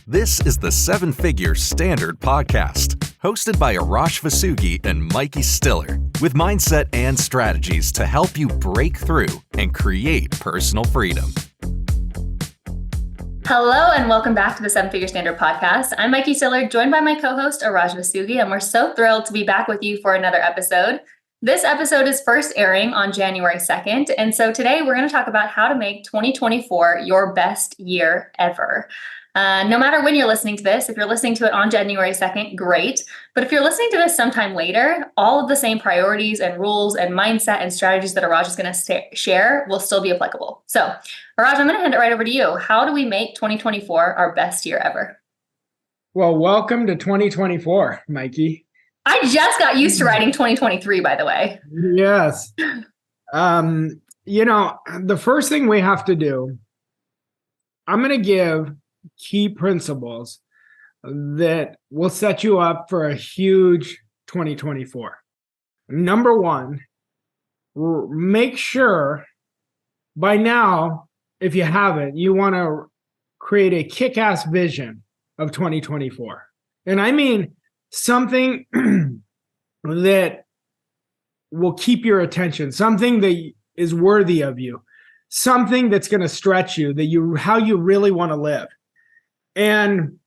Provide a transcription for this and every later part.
This is the Seven Figure Standard Podcast, hosted by Arash Vasugi and Mikey Stiller, with mindset and strategies to help you break through and create personal freedom. Hello, and welcome back to the Seven Figure Standard Podcast. I'm Mikey Stiller, joined by my co-host, Arash Vasugi, and we're so thrilled to be back with you for another episode. This episode is first airing on January 2nd, and so today we're going to talk about how to make 2024 your best year ever. No matter when you're listening to this, if you're listening to it on January 2nd, great. But if you're listening to this sometime later, all of the same priorities and rules and mindset and strategies that Arash is going to share will still be applicable. So, Arash, I'm going to hand it right over to you. How do we make 2024 our best year ever? Well, welcome to 2024, Mikey. I just got used to writing 2023, by the way. Yes. The first thing we have to do, I'm going to give key principles that will set you up for a huge 2024. Number one, make sure by now, if you haven't, you want to create a kick-ass vision of 2024. And I mean something that will keep your attention, something that is worthy of you, something that's going to stretch you, how you really want to live. And,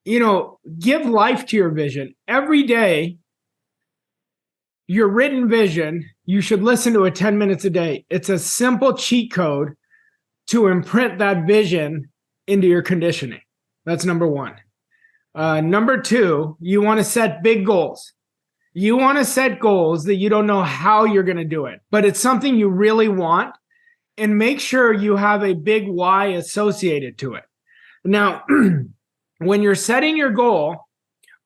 give life to your vision. Every day, your written vision, you should listen to it 10 minutes a day. It's a simple cheat code to imprint that vision into your conditioning. That's number one. Number two, you want to set big goals. You want to set goals that you don't know how you're going to do it, but it's something you really want, and make sure you have a big why associated to it. Now, when you're setting your goal,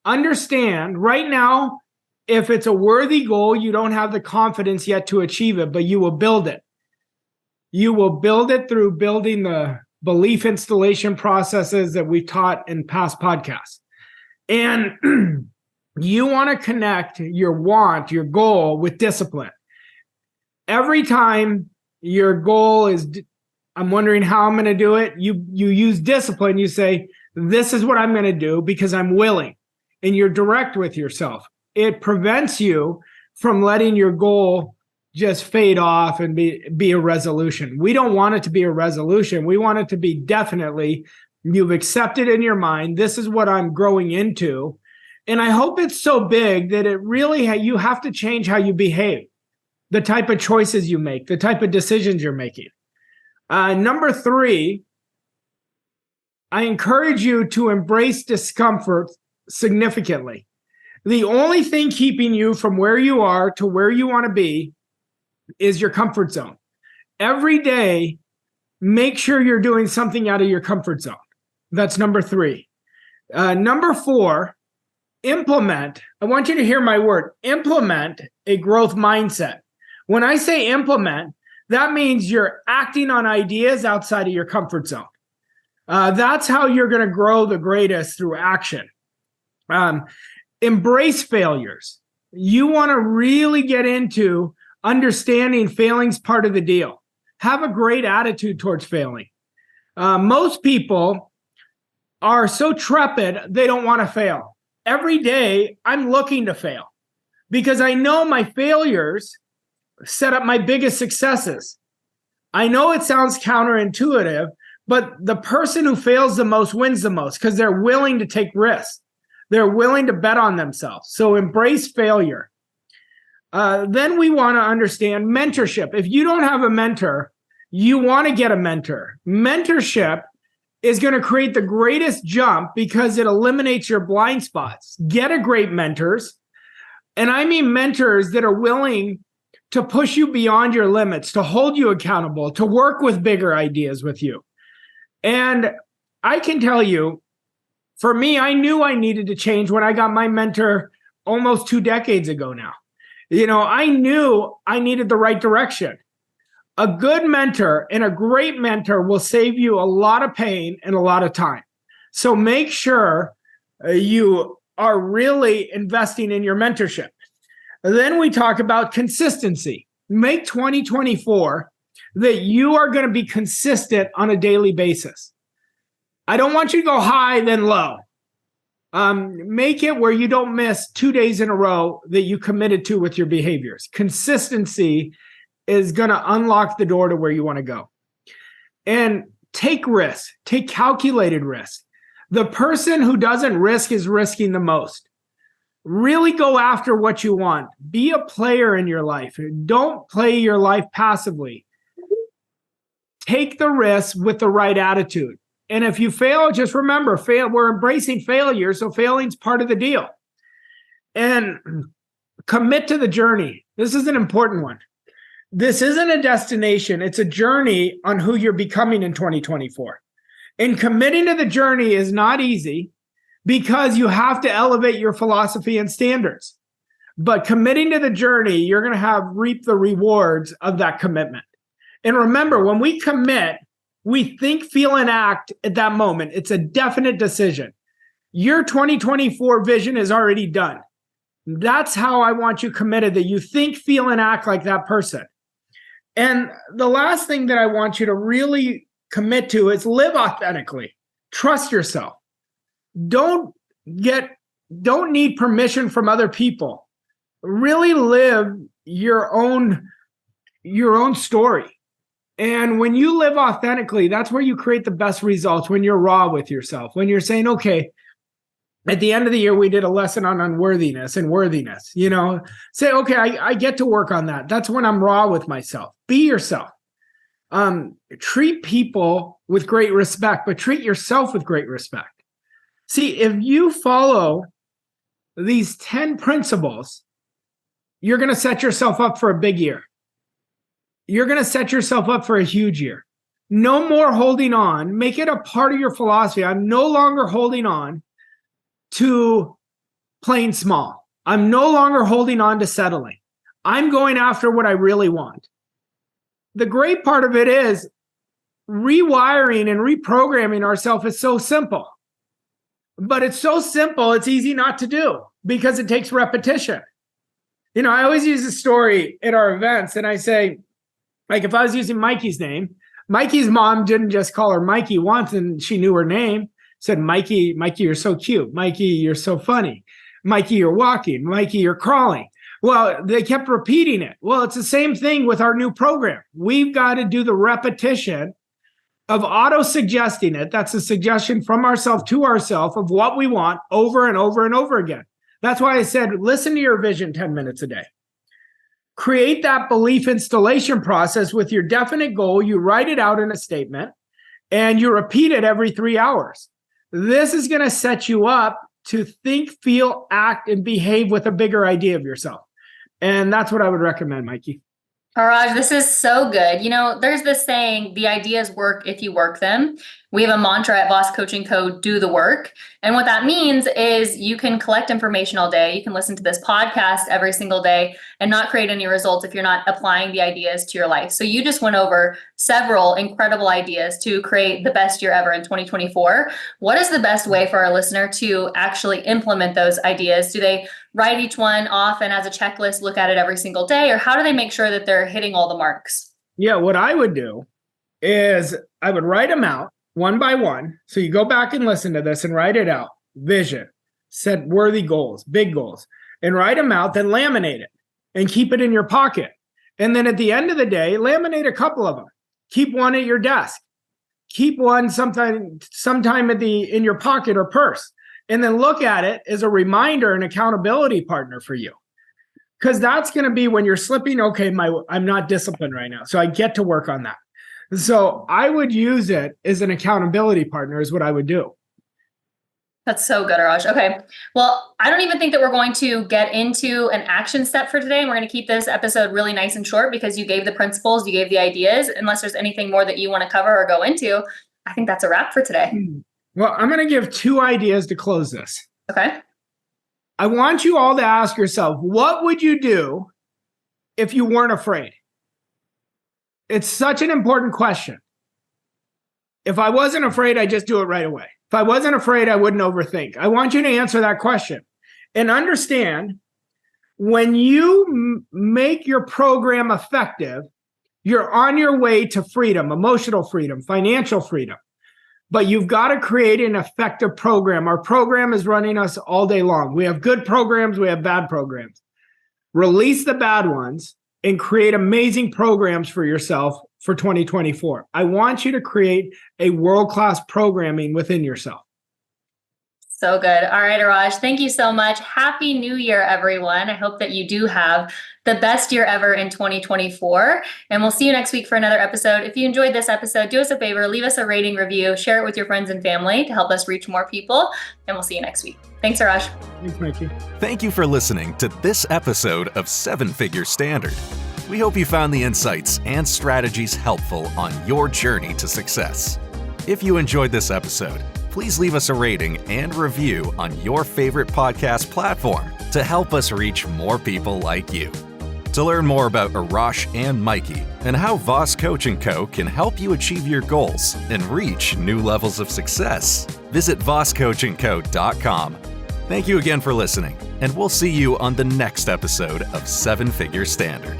understand right now, if it's a worthy goal, you don't have the confidence yet to achieve it, but you will build it. You will build it through building the belief installation processes that we've taught in past podcasts. And you want to connect your goal with discipline. Every time your goal is, I'm wondering how I'm going to do it, you use discipline. You say, this is what I'm going to do because I'm willing. And you're direct with yourself. It prevents you from letting your goal just fade off and be a resolution. We don't want it to be a resolution. We want it to be definitely, you've accepted in your mind, this is what I'm growing into. And I hope it's so big that it really, you have to change how you behave, the type of choices you make, the type of decisions you're making. Number three, I encourage you to embrace discomfort significantly. The only thing keeping you from where you are to where you want to be is your comfort zone. Every day, make sure you're doing something out of your comfort zone. That's number three. Number four, implement. I want you to hear my word, implement a growth mindset. When I say implement, that means you're acting on ideas outside of your comfort zone. That's how you're going to grow the greatest, through action. Embrace failures. You want to really get into understanding failing's part of the deal. Have a great attitude towards failing. Most people are so trepid, they don't want to fail. Every day, I'm looking to fail because I know my failures set up my biggest successes. I know it sounds counterintuitive, but the person who fails the most wins the most because they're willing to take risks. They're willing to bet on themselves. So embrace failure. Then we want to understand mentorship. If you don't have a mentor, you want to get a mentor. Mentorship is going to create the greatest jump because it eliminates your blind spots. Get a great mentors. And I mean mentors that are willing to push you beyond your limits, to hold you accountable, to work with bigger ideas with you. And I can tell you, for me, I knew I needed to change when I got my mentor almost 2 decades ago now. I knew I needed the right direction. A good mentor and a great mentor will save you a lot of pain and a lot of time. So make sure you are really investing in your mentorship. Then we talk about consistency. Make 2024 that you are going to be consistent on a daily basis. I don't want you to go high, then low. Make it where you don't miss 2 days in a row that you committed to with your behaviors. Consistency is going to unlock the door to where you want to go. And take risks, take calculated risks. The person who doesn't risk is risking the most. Really go after what you want. Be a player in your life. Don't play your life passively. Take the risk with the right attitude. And if you fail, just remember, we're embracing failure, so failing's part of the deal. And commit to the journey. This is an important one. This isn't a destination. It's a journey on who you're becoming in 2024. And committing to the journey is not easy because you have to elevate your philosophy and standards. But committing to the journey, you're going to reap the rewards of that commitment. And remember, when we commit, we think, feel, and act at that moment. It's a definite decision. Your 2024 vision is already done. That's how I want you committed, that you think, feel, and act like that person. And the last thing that I want you to really commit to is live authentically. Trust yourself. Don't need permission from other people. Really live your own story. And when you live authentically, that's where you create the best results, when you're raw with yourself. When you're saying, okay, at the end of the year, we did a lesson on unworthiness and worthiness. Say, okay, I get to work on that. That's when I'm raw with myself. Be yourself. Treat people with great respect, but treat yourself with great respect. See, if you follow these 10 principles, you're going to set yourself up for a big year. You're going to set yourself up for a huge year. No more holding on. Make it a part of your philosophy. I'm no longer holding on to playing small. I'm no longer holding on to settling. I'm going after what I really want. The great part of it is rewiring and reprogramming ourselves is so simple. But it's so simple, it's easy not to do because it takes repetition. I always use a story at our events, and I say, like, if I was using Mikey's name, Mikey's mom didn't just call her Mikey once and she knew her name. Said, Mikey, you're so cute. Mikey, you're so funny. Mikey, you're walking. Mikey, you're crawling. Well, they kept repeating it. Well, it's the same thing with our new program. We've got to do the repetition of auto-suggesting it. That's a suggestion from ourselves to ourselves of what we want over and over and over again. That's why I said, listen to your vision 10 minutes a day. Create that belief installation process with your definite goal. You write it out in a statement and you repeat it every 3 hours. This is going to set you up to think, feel, act, and behave with a bigger idea of yourself. And that's what I would recommend, Mikey. Raj, this is so good. There's this saying, the ideas work if you work them. We have a mantra at Boss Coaching Co., do the work. And what that means is you can collect information all day. You can listen to this podcast every single day and not create any results if you're not applying the ideas to your life. So you just went over several incredible ideas to create the best year ever in 2024. What is the best way for our listener to actually implement those ideas? Do they write each one off and as a checklist, look at it every single day? Or how do they make sure that they're hitting all the marks? Yeah, what I would do is I would write them out one by one. So you go back and listen to this and write it out. Vision, set worthy goals, big goals, and write them out, then laminate it and keep it in your pocket. And then at the end of the day, laminate a couple of them. Keep one at your desk. Keep one sometime in your pocket or purse. And then look at it as a reminder and accountability partner for you. Because that's going to be when you're slipping, okay, I'm not disciplined right now. So I get to work on that. So I would use it as an accountability partner is what I would do. That's so good, Raj. Okay. Well, I don't even think that we're going to get into an action step for today. And we're going to keep this episode really nice and short because you gave the principles, you gave the ideas. Unless there's anything more that you want to cover or go into, I think that's a wrap for today. Well, I'm going to give 2 ideas to close this. Okay. I want you all to ask yourself, what would you do if you weren't afraid? It's such an important question. If I wasn't afraid, I'd just do it right away. If I wasn't afraid, I wouldn't overthink. I want you to answer that question and understand when you make your program effective, you're on your way to freedom, emotional freedom, financial freedom. but you've got to create an effective program. Our program is running us all day long. We have good programs, we have bad programs. Release the bad ones and create amazing programs for yourself for 2024. I want you to create a world-class programming within yourself. So good. All right, Iraj, thank you so much. Happy New Year, everyone. I hope that you do have the best year ever in 2024. And we'll see you next week for another episode. If you enjoyed this episode, do us a favor, leave us a rating review, share it with your friends and family to help us reach more people. And we'll see you next week. Thanks, Iraj. Thanks, Mikey. Thank you for listening to this episode of 7-Figure Standard. We hope you found the insights and strategies helpful on your journey to success. If you enjoyed this episode, please leave us a rating and review on your favorite podcast platform to help us reach more people like you. To learn more about Arash and Mikey and how Voss Coach & Co. can help you achieve your goals and reach new levels of success, visit vosscoachandco.com. Thank you again for listening, and we'll see you on the next episode of 7-Figure Standard.